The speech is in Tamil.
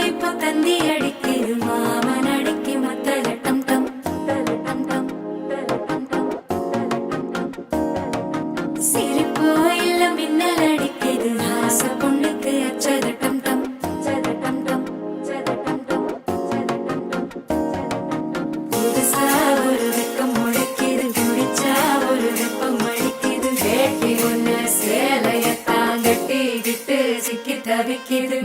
இப்போ தந்தி அடிக்குது மாமன் அடிக்கு மத்தள டம் டம் டம் டம் சிரிப்போ இல்ல மின்னல் அடிக்குது ஆச பொண்ணுக்கு அச்சத டம் டம் டம் டம் புதுசா ஒரு வெக்கம் முளைக்குது குடிச்சா ஒரு வெப்பம் அடிக்குது வேட்டி ஒண்ணு சேலையத்தான் கட்டிக்கிட்டு சிக்கி தவிக்குது